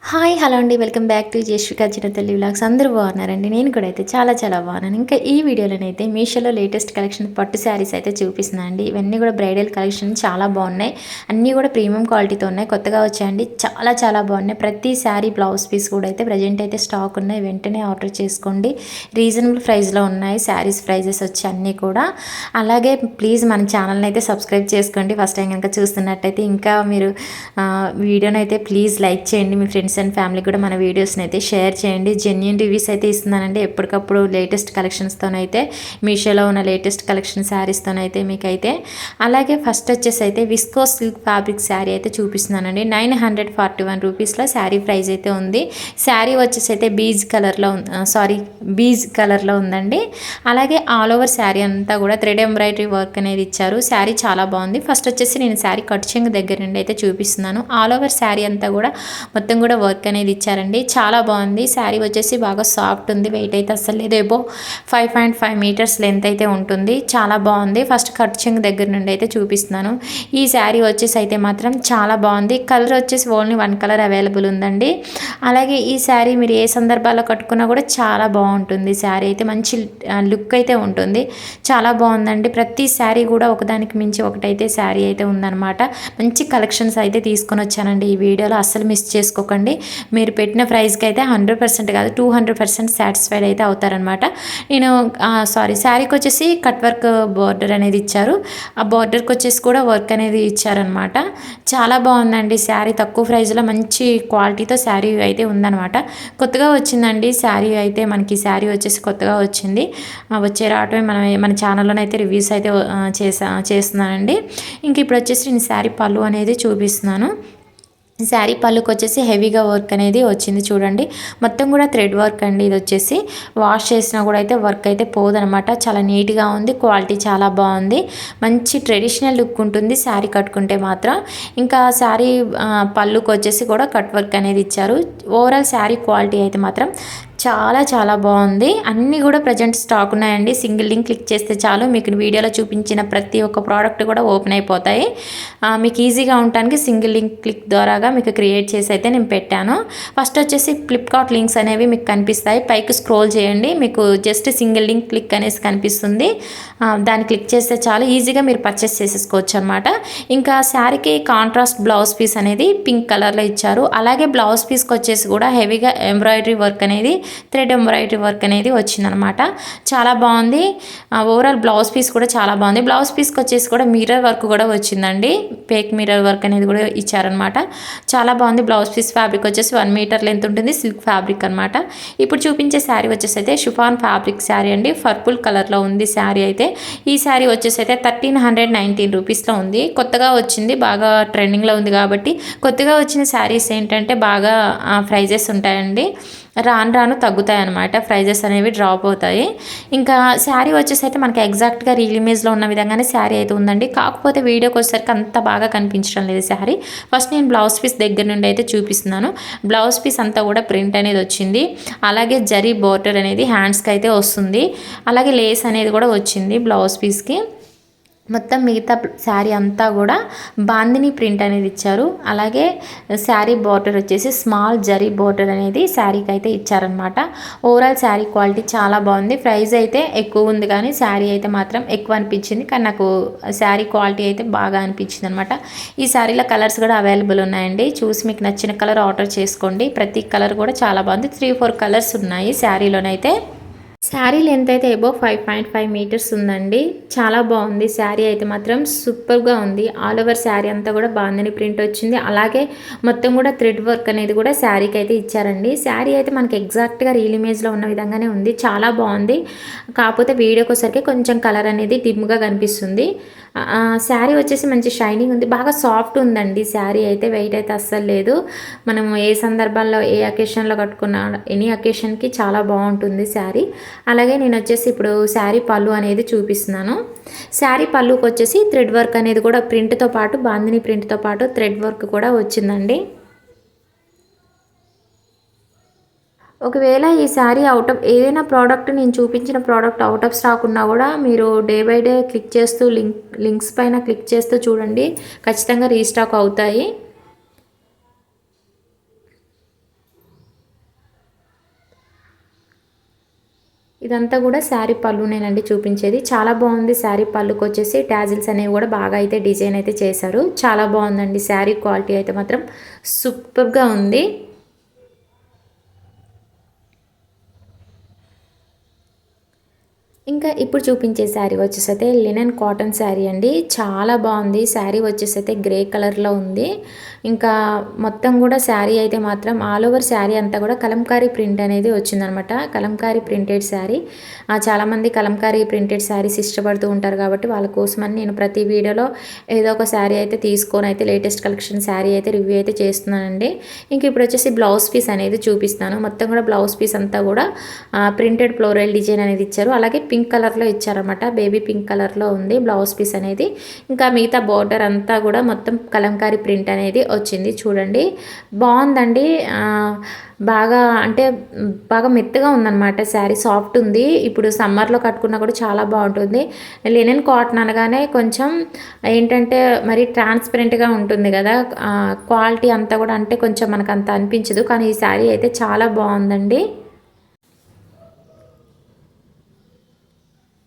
Hi hello అండి. Welcome back to Jayashwika Chinnathalli vlogs. అందరూ బాగున్నారండి. నేను కూడా అయితే చాలా చాలా బాగున్నాను. ఇంకా ఈ వీడియోలోనైతే మీషోలో లేటెస్ట్ కలెక్షన్ పట్టు శారీస్ అయితే చూపిస్తున్నాను అండి. ఇవన్నీ కూడా బ్రైడల్ కలెక్షన్ చాలా బాగున్నాయి. అన్నీ కూడా ప్రీమియం క్వాలిటీతో ఉన్నాయి. కొత్తగా వచ్చాయండి. చాలా చాలా బాగున్నాయి. ప్రతి శారీ బ్లౌజ్ పీస్ కూడా అయితే ప్రజెంట్ అయితే స్టాక్ ఉన్నాయి. వెంటనే ఆర్డర్ చేసుకోండి. రీజనబుల్ ప్రైస్లో ఉన్నాయి శారీస్ ప్రైజెస్ వచ్చి అన్నీ కూడా. అలాగే ప్లీజ్ మన ఛానల్ని అయితే సబ్స్క్రైబ్ చేసుకోండి. ఫస్ట్ టైం కనుక చూస్తున్నట్టయితే ఇంకా మీరు వీడియోని అయితే ప్లీజ్ లైక్ చేయండి. మీ ఫ్రెండ్స్ అండ్ ఫ్యామిలీ కూడా మన వీడియోస్ని అయితే షేర్ చేయండి. జెన్యూన్ రివ్యూస్ అయితే ఇస్తున్నానండి. ఎప్పటికప్పుడు లేటెస్ట్ కలెక్షన్స్తోనైతే మీషోలో ఉన్న లేటెస్ట్ కలెక్షన్ శారీస్తోనైతే మీకైతే. అలాగే ఫస్ట్ వచ్చేసి అయితే విస్కో సిల్క్ ఫ్యాబ్రిక్ శారీ అయితే చూపిస్తున్నానండి. 941 రూపీస్లో శారీ ప్రైస్ అయితే ఉంది. శారీ వచ్చేసి అయితే బీజ్ కలర్లో ఉందండి. అలాగే ఆల్ ఓవర్ శారీ అంతా కూడా థ్రెడ్ ఎంబ్రాయిడరీ వర్క్ అనేది ఇచ్చారు. శారీ చాలా బాగుంది. ఫస్ట్ వచ్చేసి నేను శారీ కట్ చెంగు దగ్గర నుండి అయితే చూపిస్తున్నాను. ఆల్ ఓవర్ శారీ అంతా కూడా మొత్తం కూడా వర్క్ అనేది ఇచ్చారండి. చాలా బాగుంది. శారీ వచ్చేసి బాగా సాఫ్ట్ ఉంది. వెయిట్ అయితే అస్సలు లేదు. ఎబో 5.5 మీటర్స్ లెంత్ అయితే ఉంటుంది. చాలా బాగుంది. ఫస్ట్ కట్ చెంగు దగ్గర నుండి అయితే చూపిస్తున్నాను. ఈ శారీ వచ్చేసి అయితే మాత్రం చాలా బాగుంది. కలర్ వచ్చేసి ఓన్లీ 1 కలర్ అవైలబుల్ ఉందండి. అలాగే ఈ శారీ మీరు ఏ సందర్భాల్లో కట్టుకున్నా కూడా చాలా బాగుంటుంది. శారీ అయితే మంచి లుక్ అయితే ఉంటుంది. చాలా బాగుందండి. ప్రతి శారీ కూడా ఒకదానికి మించి ఒకటైతే శారీ అయితే ఉందన్నమాట. మంచి కలెక్షన్స్ అయితే తీసుకొని వచ్చానండి. ఈ వీడియోలో అస్సలు మిస్ చేసుకోకండి. మీరు పెట్టిన ప్రైస్కి అయితే 100% కాదు 200% సాటిస్ఫైడ్ అయితే అవుతారనమాట. నేను శారీకి వచ్చేసి కట్ వర్క్ బార్డర్ అనేది ఇచ్చారు. ఆ బార్డర్కి వచ్చేసి కూడా వర్క్ అనేది ఇచ్చారనమాట. చాలా బాగుందండి. శారీ తక్కువ ప్రైస్లో మంచి క్వాలిటీతో శారీ అయితే ఉందన్నమాట. కొత్తగా వచ్చిందండి శారీ అయితే. మనకి శారీ వచ్చేసి కొత్తగా వచ్చింది. రావటమే మన ఛానల్లోనైతే రివ్యూస్ అయితే చేస్తున్నానండి. ఇంక ఇప్పుడు వచ్చేసి నేను శారీ పళ్ళు అనేది చూపిస్తున్నాను. శారీ పళ్ళుకి వచ్చేసి హెవీగా వర్క్ అనేది వచ్చింది చూడండి. మొత్తం కూడా థ్రెడ్ వర్క్ అండి. ఇది వచ్చేసి వాష్ చేసినా కూడా అయితే వర్క్ అయితే పోదనమాట. చాలా నీట్గా ఉంది. క్వాలిటీ చాలా బాగుంది. మంచి ట్రెడిషనల్ లుక్ ఉంటుంది శారీ కట్టుకుంటే మాత్రం. ఇంకా శారీ పళ్ళుకి వచ్చేసి కూడా కట్ వర్క్ అనేది ఇచ్చారు. ఓవరాల్ శారీ క్వాలిటీ అయితే మాత్రం చాలా చాలా బాగుంది. అన్నీ కూడా ప్రజెంట్ స్టాక్ ఉన్నాయండి. సింగిల్ లింక్ క్లిక్ చేస్తే చాలు మీకు వీడియోలో చూపించిన ప్రతి ఒక్క ప్రోడక్ట్ కూడా ఓపెన్ అయిపోతాయి. మీకు ఈజీగా ఉండడానికి సింగిల్ లింక్ క్లిక్ ద్వారాగా మీకు క్రియేట్ చేసి అయితే నేను పెట్టాను. ఫస్ట్ వచ్చేసి ఫ్లిప్కార్ట్ లింక్స్ అనేవి మీకు కనిపిస్తాయి. పైకి స్క్రోల్ చేయండి. మీకు జస్ట్ సింగిల్ లింక్ క్లిక్ అనేసి కనిపిస్తుంది. దాన్ని క్లిక్ చేస్తే చాలు ఈజీగా మీరు పర్చేస్ చేసేసుకోవచ్చు అనమాట. ఇంకా శారీకి కాంట్రాస్ట్ బ్లౌజ్ పీస్ అనేది పింక్ కలర్లో ఇచ్చారు. అలాగే బ్లౌజ్ పీస్కి వచ్చేసి కూడా హెవీగా ఎంబ్రాయిడరీ వర్క్ అనేది థ్రెడ్ ఎంబ్రాయిడరీ వర్క్ అనేది వచ్చిందనమాట. చాలా బాగుంది. ఓవరాల్ బ్లౌజ్ పీస్ కూడా చాలా బాగుంది. బ్లౌజ్ పీస్కి వచ్చేసి కూడా మిర్రర్ వర్క్ కూడా వచ్చిందండి. ఫేక్ మిర్రర్ వర్క్ అనేది కూడా ఇచ్చారనమాట. చాలా బాగుంది. బ్లౌజ్ పీస్ ఫ్యాబ్రిక్ వచ్చేసి 1 మీటర్ లెంత్ ఉంటుంది. సిల్క్ ఫ్యాబ్రిక్ అనమాట. ఇప్పుడు చూపించే శారీ వచ్చేసి అయితే షిఫాన్ ఫ్యాబ్రిక్ శారీ అండి. పర్పుల్ కలర్లో ఉంది శారీ అయితే. ఈ శారీ వచ్చేసి అయితే 1319 రూపీస్లో ఉంది. కొత్తగా వచ్చింది. బాగా ట్రెండింగ్లో ఉంది కాబట్టి కొత్తగా వచ్చిన శారీస్ ఏంటంటే బాగా ప్రైజెస్ ఉంటాయండి. రాను తగ్గుతాయి అన్నమాట. ప్రైజెస్ అనేవి డ్రాప్ అవుతాయి. ఇంకా శారీ వచ్చేసి అయితే మనకి ఎగ్జాక్ట్గా రీల్ ఇమేజ్లో ఉన్న విధంగానే శారీ అయితే ఉందండి. కాకపోతే వీడియోకి వచ్చేసరికి అంత బాగా కనిపించడం లేదు శారీ. ఫస్ట్ నేను బ్లౌజ్ పీస్ దగ్గర నుండి అయితే చూపిస్తున్నాను. బ్లౌజ్ పీస్ అంతా కూడా ప్రింట్ అనేది వచ్చింది. అలాగే జరీ బోర్డర్ అనేది హ్యాండ్స్కి అయితే వస్తుంది. అలాగే లేస్ అనేది కూడా వచ్చింది బ్లౌజ్ పీస్కి. మొత్తం మిగతా శారీ అంతా కూడా బాందిని ప్రింట్ అనేది ఇచ్చారు. అలాగే శారీ బార్డర్ వచ్చేసి స్మాల్ జరీ బార్డర్ అనేది శారీకి అయితే ఇచ్చారనమాట. ఓవరాల్ శారీ క్వాలిటీ చాలా బాగుంది. ప్రైస్ అయితే ఎక్కువ ఉంది కానీ శారీ అయితే మాత్రం ఎక్కువ అనిపించింది. కానీ నాకు శారీ క్వాలిటీ అయితే బాగా అనిపించింది అనమాట. ఈ శారీలో కలర్స్ కూడా అవైలబుల్ ఉన్నాయండి. చూసి మీకు నచ్చిన కలర్ ఆర్డర్ చేసుకోండి. ప్రతి కలర్ కూడా చాలా బాగుంది. 3-4 కలర్స్ ఉన్నాయి శారీలోనైతే. శారీ లెంత్ అయితే ఎబో 5.5 మీటర్స్ ఉందండి. చాలా బాగుంది. శారీ అయితే మాత్రం సూపర్గా ఉంది. ఆల్ ఓవర్ శారీ అంతా కూడా బాగుందని ప్రింట్ వచ్చింది. అలాగే మొత్తం కూడా థ్రెడ్ వర్క్ అనేది కూడా శారీకి అయితే ఇచ్చారండి. శారీ అయితే మనకి ఎగ్జాక్ట్గా రీల్ ఇమేజ్లో ఉన్న విధంగానే ఉంది. చాలా బాగుంది. కాకపోతే వీడియోకి వచ్చరికి కొంచెం కలర్ అనేది డిమ్గా కనిపిస్తుంది. శారీ వచ్చేసి మంచి షైనింగ్ ఉంది. బాగా సాఫ్ట్ ఉందండి శారీ అయితే. వెయిట్ అయితే అస్సలు లేదు. మనం ఏ సందర్భాల్లో ఏ అకేషన్లో కట్టుకున్నా ఎనీ అకేషన్కి చాలా బాగుంటుంది శారీ. అలాగే నేను వచ్చేసి ఇప్పుడు శారీ పళ్ళు అనేది చూపిస్తున్నాను. శారీ పళ్ళుకి వచ్చేసి థ్రెడ్ వర్క్ అనేది కూడా ప్రింట్తో పాటు బాందిని ప్రింట్తో పాటు థ్రెడ్ వర్క్ కూడా వచ్చిందండి. ఒకవేళ ఈ శారీ ఏదైనా ప్రోడక్ట్ నేను చూపించిన ప్రోడక్ట్ అవుట్ ఆఫ్ స్టాక్ ఉన్నా కూడా మీరు డే బై డే క్లిక్ చేస్తూ లింక్స్ పైన క్లిక్ చేస్తూ చూడండి. ఖచ్చితంగా రీస్టాక్ అవుతాయి. ఇదంతా కూడా శారీ పళ్ళునేనండి చూపించేది. చాలా బాగుంది శారీ పళ్ళుకి వచ్చేసి టాజిల్స్ అనేవి కూడా బాగా అయితే డిజైన్ అయితే చేశారు. చాలా బాగుందండి శారీ క్వాలిటీ అయితే మాత్రం సూపర్గా ఉంది. ఇంకా ఇప్పుడు చూపించే శారీ వచ్చేసైతే లినెన్ కాటన్ శారీ అండి. చాలా బాగుంది శారీ వచ్చేసైతే గ్రే కలర్లో ఉంది. ఇంకా మొత్తం కూడా శారీ అయితే మాత్రం ఆల్ ఓవర్ శారీ అంతా కూడా కలంకారీ ప్రింట్ అనేది వచ్చిందనమాట. కలంకారీ ప్రింటెడ్ శారీ. చాలామంది కలంకారీ ప్రింటెడ్ శారీస్ ఇష్టపడుతూ ఉంటారు కాబట్టి వాళ్ళ కోసమని నేను ప్రతి వీడియోలో ఏదో ఒక శారీ అయితే తీసుకొని అయితే లేటెస్ట్ కలెక్షన్ శారీ అయితే రివ్యూ అయితే చేస్తున్నానండి. ఇంక ఇప్పుడు వచ్చేసి బ్లౌజ్ పీస్ అనేది చూపిస్తాను. మొత్తం కూడా బ్లౌజ్ పీస్ అంతా కూడా ప్రింటెడ్ ఫ్లోరల్ డిజైన్ అనేది ఇచ్చారు. అలాగే పింక్ కలర్లో ఇచ్చారన్నమాట. బేబీ పింక్ కలర్లో ఉంది బ్లౌజ్ పీస్ అనేది. ఇంకా మిగతా బార్డర్ అంతా కూడా మొత్తం కలంకారీ ప్రింట్ అనేది వచ్చింది. చూడండి బాగుందండి. బాగా అంటే బాగా మెత్తగా ఉందన్నమాట శారీ. సాఫ్ట్ ఉంది. ఇప్పుడు సమ్మర్లో కట్టుకున్నా కూడా చాలా బాగుంటుంది. లినెన్ కాటన్ అనగానే కొంచెం ఏంటంటే మరి ట్రాన్స్పరెంట్గా ఉంటుంది కదా, క్వాలిటీ అంతా కూడా అంటే కొంచెం మనకు అంత అనిపించదు. కానీ ఈ శారీ అయితే చాలా బాగుందండి.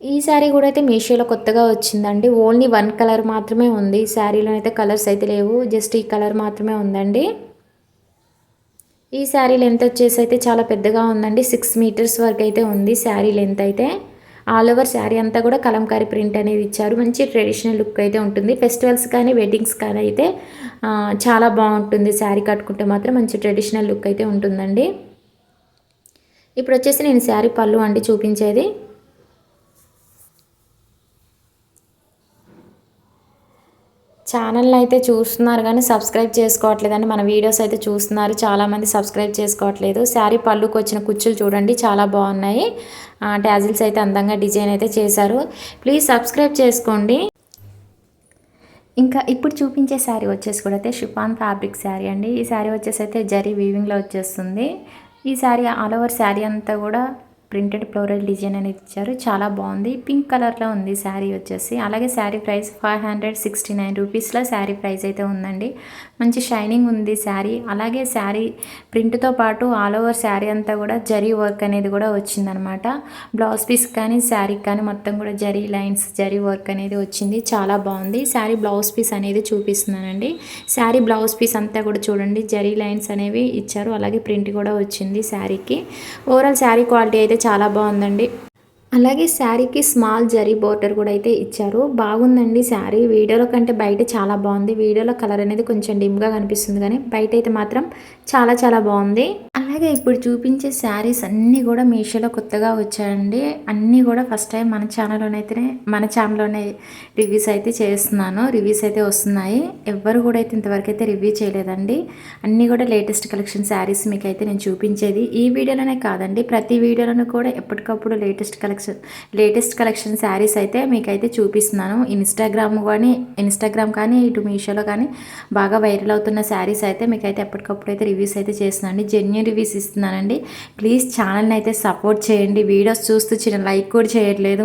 ఈ శారీ కూడా అయితే మీషోలో కొత్తగా వచ్చిందండి. ఓన్లీ 1 కలర్ మాత్రమే ఉంది. ఈ శారీలో అయితే కలర్స్ అయితే లేవు. జస్ట్ ఈ కలర్ మాత్రమే ఉందండి. ఈ శారీ లెంత్ వచ్చేసి అయితే చాలా పెద్దగా ఉందండి. 6 మీటర్స్ వరకు అయితే ఉంది శారీ లెంత్ అయితే. ఆల్ ఓవర్ శారీ అంతా కూడా కలంకారీ ప్రింట్ అనేది ఇచ్చారు. మంచి ట్రెడిషనల్ లుక్ అయితే ఉంటుంది. ఫెస్టివల్స్ కానీ వెడ్డింగ్స్ కానీ అయితే చాలా బాగుంటుంది. శారీ కట్టుకుంటే మాత్రం మంచి ట్రెడిషనల్ లుక్ అయితే ఉంటుందండి. ఇప్పుడు వచ్చేసి నేను శారీ పళ్ళు అండి చూపించేది. ఛానల్ని అయితే చూస్తున్నారు కానీ సబ్స్క్రైబ్ చేసుకోవట్లేదండి. మన వీడియోస్ అయితే చూస్తున్నారు, చాలామంది సబ్స్క్రైబ్ చేసుకోవట్లేదు. శారీ పళ్ళుకి వచ్చిన కుచ్చులు చూడండి చాలా బాగున్నాయి. టాజిల్స్ అయితే అందంగా డిజైన్ అయితే చేశారు. ప్లీజ్ సబ్స్క్రైబ్ చేసుకోండి. ఇంకా ఇప్పుడు చూపించే శారీ వచ్చేసి కూడా అయితే షిఫాన్ ఫ్యాబ్రిక్ శారీ అండి. ఈ శారీ వచ్చేసి అయితే జరీ వీవింగ్లో వచ్చేస్తుంది. ఈ శారీ ఆల్ ఓవర్ శారీ అంతా కూడా ప్రింటెడ్ ఫ్లోరల్ డిజైన్ అనేది ఇచ్చారు. చాలా బాగుంది. పింక్ కలర్లో ఉంది శారీ వచ్చేసి. అలాగే శారీ ప్రైస్ 569 రూపీస్లో శారీ ప్రైస్ అయితే ఉందండి. మంచి షైనింగ్ ఉంది శారీ. అలాగే శారీ ప్రింట్తో పాటు ఆల్ ఓవర్ శారీ అంతా కూడా జరీ వర్క్ అనేది కూడా వచ్చిందనమాట. బ్లౌజ్ పీస్ కానీ శారీకి కానీ మొత్తం కూడా జరీ లైన్స్ జరీ వర్క్ అనేది వచ్చింది. చాలా బాగుంది. శారీ బ్లౌజ్ పీస్ అనేది చూపిస్తున్నానండి. శారీ బ్లౌజ్ పీస్ అంతా కూడా చూడండి జరీ లైన్స్ అనేవి ఇచ్చారు. అలాగే ప్రింట్ కూడా వచ్చింది శారీకి. ఓవరాల్ శారీ క్వాలిటీ అయితే చాలా బాగుందండి. అలాగే శారీకి స్మాల్ జరీ బోర్డర్ కూడా అయితే ఇచ్చారు. బాగుందండి శారీ. వీడియోలో కంటే బయట చాలా బాగుంది. వీడియోలో కలర్ అనేది కొంచెం డిమ్గా కనిపిస్తుంది కానీ బయట అయితే మాత్రం చాలా చాలా బాగుంది. అలాగే ఇప్పుడు చూపించే శారీస్ అన్నీ కూడా మీషోలో కొత్తగా వచ్చాయండి. అన్నీ కూడా ఫస్ట్ టైం మన ఛానల్లోనే రివ్యూస్ అయితే చేస్తున్నాను. రివ్యూస్ అయితే వస్తున్నాయి. ఎవ్వరు కూడా అయితే ఇంతవరకు అయితే రివ్యూ చేయలేదండి. అన్నీ కూడా లేటెస్ట్ కలెక్షన్ శారీస్ మీకైతే నేను చూపించేది ఈ వీడియోలోనే కాదండి, ప్రతి వీడియోలోనూ కూడా ఎప్పటికప్పుడు లేటెస్ట్ కలెక్షన్ శారీస్ అయితే మీకైతే చూపిస్తున్నాను. ఇన్స్టాగ్రామ్ కానీ ఇటు మీషోలో కానీ బాగా వైరల్ అవుతున్న శారీస్ అయితే మీకైతే ఎప్పటికప్పుడు అయితే రివ్యూస్ అయితే చేస్తున్నాను. Genuine reviews ఇస్తున్నానండి. ప్లీజ్ ఛానల్ని అయితే సపోర్ట్ చేయండి. వీడియోస్ చూస్తూ చిన్న లైక్ కూడా చేయట్లేదు.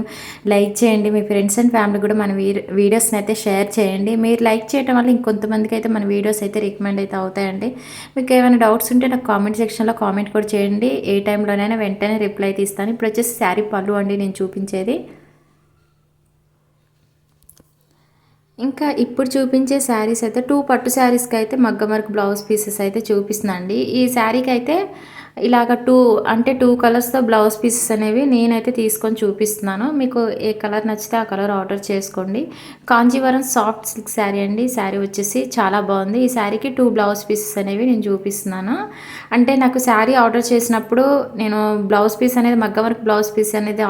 లైక్ చేయండి. మీ ఫ్రెండ్స్ అండ్ ఫ్యామిలీ కూడా మన వీడియోస్ని అయితే షేర్ చేయండి. మీరు లైక్ చేయడం వల్ల ఇంకొంతమందికి అయితే మన వీడియోస్ అయితే రికమెండ్ అయితే అవుతాయండి. మీకు ఏమైనా డౌట్స్ ఉంటే నాకు కామెంట్ సెక్షన్లో కామెంట్ కూడా చేయండి. ఏ టైంలోనైనా వెంటనే రిప్లై అయితే ఇస్తాను. ఇప్పుడు వచ్చేసి శారీ పళ్ళు అండి నేను చూపించేది. ఇంకా ఇప్పుడు చూపించే శారీస్ అయితే 2 పట్టు శారీస్కి అయితే మగ్గం వర్క్ బ్లౌజ్ పీసెస్ అయితే చూపిస్తున్నాండి. ఈ శారీకి అయితే ఇలాగ 2 కలర్స్తో బ్లౌజ్ పీసెస్ అనేవి నేనైతే తీసుకొని చూపిస్తున్నాను. మీకు ఏ కలర్ నచ్చితే ఆ కలర్ ఆర్డర్ చేసుకోండి. కాంజీవరం సాఫ్ట్ సిల్క్ శారీ అండి. శారీ వచ్చేసి చాలా బాగుంది. ఈ శారీకి 2 బ్లౌజ్ పీసెస్ అనేవి నేను చూపిస్తున్నాను. అంటే నాకు శారీ ఆర్డర్ చేసినప్పుడు నేను బ్లౌజ్ పీస్ అనేది మగ్గం వర్క్ బ్లౌజ్ పీస్ అనేది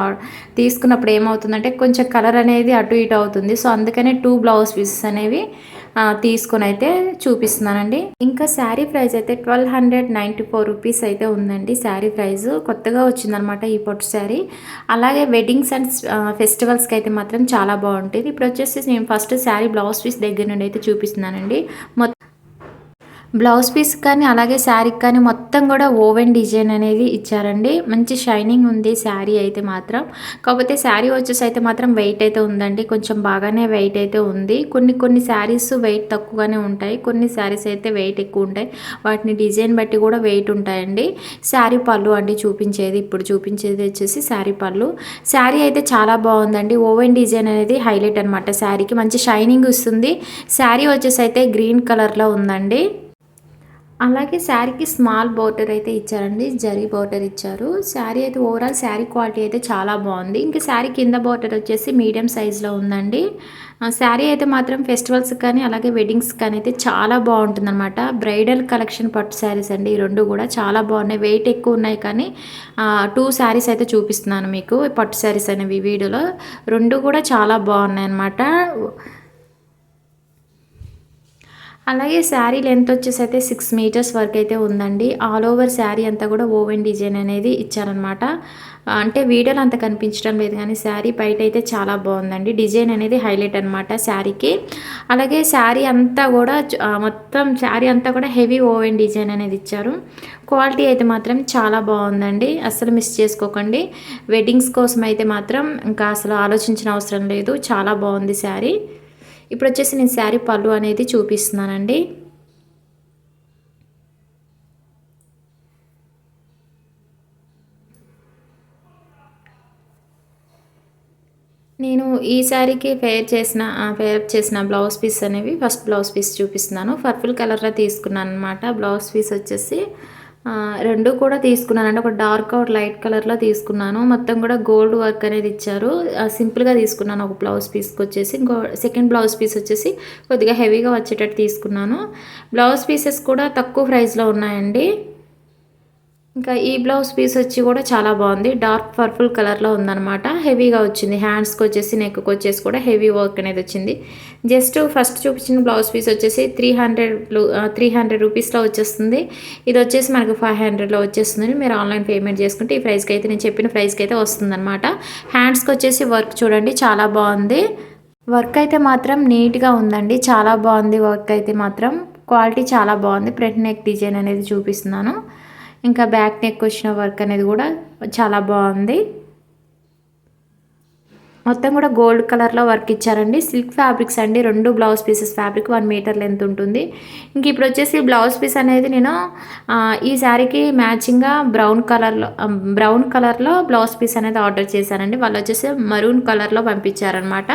తీసుకున్నప్పుడు ఏమవుతుందంటే కొంచెం కలర్ అనేది అటు ఇటు అవుతుంది. సో అందుకనే 2 బ్లౌజ్ పీసెస్ అనేవి తీసుకొని అయితే చూపిస్తున్నానండి. ఇంకా శారీ ప్రైస్ అయితే 1294 రూపీస్ అయితే ఉందండి. శారీ ప్రైస్ కొత్తగా వచ్చిందనమాట ఈ పట్టు శారీ. అలాగే వెడ్డింగ్స్ అండ్ ఫెస్టివల్స్కి అయితే మాత్రం చాలా బాగుంటుంది. ఇప్పుడు వచ్చేసి నేను ఫస్ట్ శారీ బ్లౌజ్ పీస్ దగ్గర నుండి అయితే చూపిస్తున్నానండి. బ్లౌజ్ పీస్ కానీ అలాగే శారీకి కానీ మొత్తం కూడా ఓవెన్ డిజైన్ అనేది ఇచ్చారండి. మంచి షైనింగ్ ఉంది శారీ అయితే మాత్రం. కాకపోతే శారీ వచ్చేసి అయితే మాత్రం వెయిట్ అయితే ఉందండి. కొంచెం బాగానే వెయిట్ అయితే ఉంది. కొన్ని శారీస్ వెయిట్ తక్కువగానే ఉంటాయి, కొన్ని శారీస్ అయితే వెయిట్ ఎక్కువ ఉంటాయి. వాటిని డిజైన్ బట్టి కూడా వెయిట్ ఉంటాయండి. శారీ పళ్ళు అండి చూపించేది, ఇప్పుడు చూపించేది వచ్చేసి శారీ పళ్ళు. శారీ అయితే చాలా బాగుందండి. ఓవెన్ డిజైన్ అనేది హైలైట్ అనమాట శారీకి. మంచి షైనింగ్ వస్తుంది. శారీ వచ్చేసి అయితే గ్రీన్ కలర్లో ఉందండి. అలాగే శారీకి స్మాల్ బోర్డర్ అయితే ఇచ్చారండి, జరీ బోర్డర్ ఇచ్చారు. శారీ అయితే ఓవరాల్ శారీ క్వాలిటీ అయితే చాలా బాగుంది. ఇంకా శారీ కింద బోర్డర్ వచ్చేసి మీడియం సైజులో ఉందండి. శారీ అయితే మాత్రం ఫెస్టివల్స్ కానీ అలాగే వెడ్డింగ్స్ కానీ అయితే చాలా బాగుంటుంది అనమాట. బ్రైడల్ కలెక్షన్ పట్టు శారీస్ అండి ఈ రెండు కూడా చాలా బాగున్నాయి. వెయిట్ ఎక్కువ ఉన్నాయి కానీ 2 శారీస్ అయితే చూపిస్తున్నాను మీకు పట్టు శారీస్ అనేవి వీడియోలో. రెండు కూడా చాలా బాగున్నాయి అనమాట. అలాగే శారీ లెంత్ వచ్చేసి అయితే 6 మీటర్స్ వరకు అయితే ఉందండి. ఆల్ ఓవర్ శారీ అంతా కూడా ఓవెన్ డిజైన్ అనేది ఇచ్చారనమాట. అంటే వీడియోలో అంత కనిపించడం లేదు కానీ శారీ బయట అయితే చాలా బాగుందండి. డిజైన్ అనేది హైలైట్ అనమాట శారీకి. అలాగే శారీ అంతా కూడా మొత్తం శారీ అంతా కూడా హెవీ ఓవెన్ డిజైన్ అనేది ఇచ్చారు. క్వాలిటీ అయితే మాత్రం చాలా బాగుందండి, అస్సలు మిస్ చేసుకోకండి. వెడ్డింగ్స్ కోసం అయితే మాత్రం ఇంకా అసలు ఆలోచించిన అవసరం లేదు, చాలా బాగుంది శారీ. ఇప్పుడు వచ్చేసి నేను శారీ పళ్ళు అనేది చూపిస్తున్నానండి. నేను ఈ శారీకి పేర్ చేసిన బ్లౌజ్ పీస్ అనేవి ఫస్ట్ బ్లౌజ్ పీస్ చూపిస్తున్నాను. పర్పుల్ కలర్లో తీసుకున్నాను అనమాట. బ్లౌజ్ పీస్ వచ్చేసి రెండు కూడా తీసుకున్నానండి. ఒక డార్క్ ఒక లైట్ కలర్లో తీసుకున్నాను. మొత్తం కూడా గోల్డ్ వర్క్ అనేది ఇచ్చారు. సింపుల్గా తీసుకున్నాను ఒక బ్లౌజ్ పీస్కి వచ్చేసి. ఇంకో సెకండ్ బ్లౌజ్ పీస్ వచ్చేసి కొద్దిగా హెవీగా వచ్చేటట్టు తీసుకున్నాను. బ్లౌజ్ పీసెస్ కూడా తక్కువ ప్రైస్లో ఉన్నాయండి. ఇంకా ఈ బ్లౌజ్ పీస్ వచ్చి కూడా చాలా బాగుంది. డార్క్ పర్పుల్ కలర్లో ఉందన్నమాట. హెవీగా వచ్చింది. హ్యాండ్స్కి వచ్చేసి నెక్కి వచ్చేసి కూడా హెవీ వర్క్ అనేది వచ్చింది. జస్ట్ ఫస్ట్ చూపించిన బ్లౌజ్ పీస్ వచ్చేసి 300 రూపీస్లో వచ్చేస్తుంది. ఇది వచ్చేసి మనకు 500లో వచ్చేస్తుంది. మీరు ఆన్లైన్ పేమెంట్ చేసుకుంటే ఈ ప్రైస్కి అయితే నేను చెప్పిన ప్రైస్కి అయితే వస్తుందన్నమాట. హ్యాండ్స్కి వచ్చేసి వర్క్ చూడండి చాలా బాగుంది. వర్క్ అయితే మాత్రం నీట్గా ఉందండి, చాలా బాగుంది. వర్క్ అయితే మాత్రం క్వాలిటీ చాలా బాగుంది. ఫ్రంట్ నెక్ డిజైన్ అనేది చూపిస్తున్నాను. ఇంకా బ్యాక్ నెక్ వచ్చిన వర్క్ అనేది కూడా చాలా బాగుంది. మొత్తం కూడా గోల్డ్ కలర్లో వర్క్ ఇచ్చారండి. సిల్క్ ఫ్యాబ్రిక్స్ అండి. రెండు blouse pieces fabric 1 metre length ఉంటుంది. ఇంక ఇప్పుడు వచ్చేసి బ్లౌజ్ పీస్ అనేది నేను ఈ శారీకి మ్యాచింగ్గా బ్రౌన్ కలర్లో బ్లౌజ్ పీస్ అనేది ఆర్డర్ చేశానండి. వాళ్ళు వచ్చేసి మరూన్ కలర్లో పంపించారనమాట.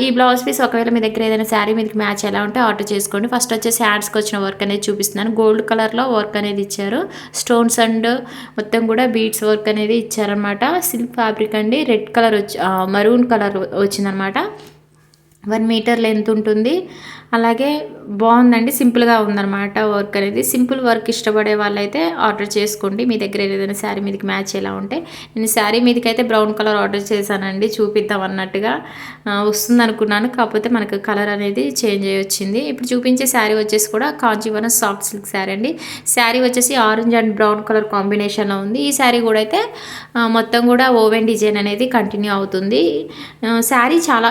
ఈ బ్లౌజ్ పీస్ ఒకవేళ మీ దగ్గర ఏదైనా శారీ మీదకి మ్యాచ్ ఎలా ఉంటే ఆర్డర్ చేసుకోండి. ఫస్ట్ వచ్చేసి హ్యాండ్స్కి వచ్చిన వర్క్ అనేది చూపిస్తున్నాను. గోల్డ్ కలర్లో వర్క్ అనేది ఇచ్చారు. స్టోన్స్ అండ్ మొత్తం కూడా బీడ్స్ వర్క్ అనేది ఇచ్చారనమాట. సిల్క్ ఫ్యాబ్రిక్ అండి. రెడ్ కలర్ మరూన్ కలర్ వచ్చిందనమాట. 1 మీటర్ లెంత్ ఉంటుంది. అలాగే బాగుందండి, సింపుల్గా ఉందన్నమాట వర్క్ అనేది. సింపుల్ వర్క్ ఇష్టపడే వాళ్ళైతే ఆర్డర్ చేసుకోండి. మీ దగ్గర ఏదైనా శారీ మీదకి మ్యాచ్ ఎలా ఉంటే. నేను శారీ మీదకి అయితే బ్రౌన్ కలర్ ఆర్డర్ చేశానండి, చూపిద్దాం అన్నట్టుగా వస్తుంది అనుకున్నాను. కాకపోతే మనకు కలర్ అనేది చేంజ్ అయ్యి వచ్చింది. ఇప్పుడు చూపించే శారీ వచ్చేసి కూడా కాంచీవరం సాఫ్ట్ సిల్క్ శారీ అండి. శారీ వచ్చేసి ఆరెంజ్ అండ్ బ్రౌన్ కలర్ కాంబినేషన్లో ఉంది. ఈ శారీ కూడా అయితే మొత్తం కూడా ఓవెన్ డిజైన్ అనేది కంటిన్యూ అవుతుంది. శారీ చాలా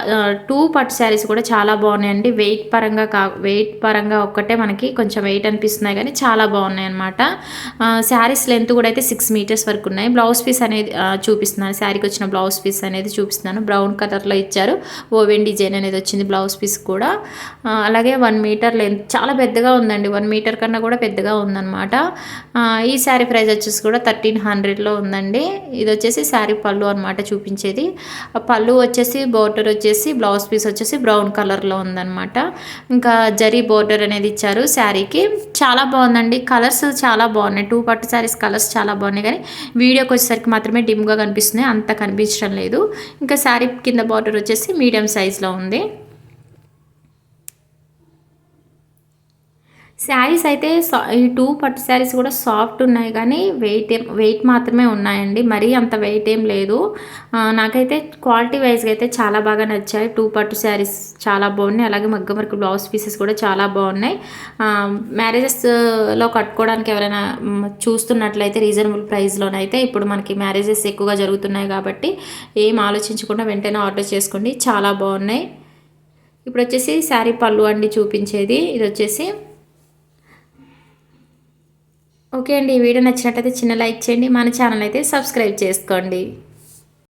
2 పట్టు శారీస్ కూడా చాలా బాగున్నాయండి. వెయిట్ పరంగా ఒక్కటే మనకి కొంచెం వెయిట్ అనిపిస్తున్నాయి కానీ చాలా బాగున్నాయి అనమాట. శారీస్ లెంత్ కూడా అయితే 6 మీటర్స్ వరకు ఉన్నాయి. బ్లౌజ్ పీస్ అనేది చూపిస్తున్నాను. శారీకి వచ్చిన బ్లౌజ్ పీస్ అనేది చూపిస్తున్నాను. బ్రౌన్ కలర్లో ఇచ్చారు. ఓవెన్ డిజైన్ అనేది వచ్చింది బ్లౌజ్ పీస్ కూడా. అలాగే 1 మీటర్ లెంత్ చాలా పెద్దగా ఉందండి. 1 మీటర్ కన్నా కూడా పెద్దగా ఉందన్నమాట. ఈ శారీ ప్రైస్ వచ్చేసి కూడా 1300లో ఉందండి. ఇది వచ్చేసి శారీ పళ్ళు అనమాట చూపించేది. పళ్ళు వచ్చేసి బోర్డర్ వచ్చేసి బ్లౌజ్ పీస్ వచ్చేసి బ్రౌన్ కలర్లో ఉందన్నమాట. ఇంకా జరీ బోర్డర్ అనేది ఇచ్చారు శారీకి. చాలా బాగుందండి. కలర్స్ చాలా బాగున్నాయి. 2 పట్టు శారీస్ కలర్స్ చాలా బాగున్నాయి కానీ వీడియోకి వచ్చేసరికి మాత్రమే డిమ్గా కనిపిస్తున్నాయి, అంత కనిపించడం లేదు. ఇంకా శారీ కింద బోర్డర్ వచ్చేసి మీడియం సైజ్లో ఉంది. శారీస్ అయితే ఈ 2 పట్టు శారీస్ కూడా సాఫ్ట్ ఉన్నాయి కానీ వెయిట్ మాత్రమే ఉన్నాయండి. మరీ అంత వెయిట్ ఏం లేదు. నాకైతే క్వాలిటీ వైజ్గా అయితే చాలా బాగా నచ్చాయి. 2 పట్టు శారీస్ చాలా బాగున్నాయి. అలాగే మగ్గం వర్క్ బ్లౌజ్ పీసెస్ కూడా చాలా బాగున్నాయి. మ్యారేజెస్లో కట్టుకోవడానికి ఎవరైనా చూస్తున్నట్లయితే రీజనబుల్ ప్రైస్లోనైతే ఇప్పుడు మనకి మ్యారేజెస్ ఎక్కువగా జరుగుతున్నాయి కాబట్టి ఏం ఆలోచించకుండా వెంటనే ఆర్డర్ చేసుకోండి, చాలా బాగున్నాయి. ఇప్పుడు వచ్చేసి శారీ పళ్ళు అండి చూపించేది. ఇది వచ్చేసి ఓకే అండి. ఈ వీడియో నచ్చినట్టయితే చిన్న లైక్ చేయండి. మన ఛానల్ అయితే సబ్స్క్రైబ్ చేసుకోండి.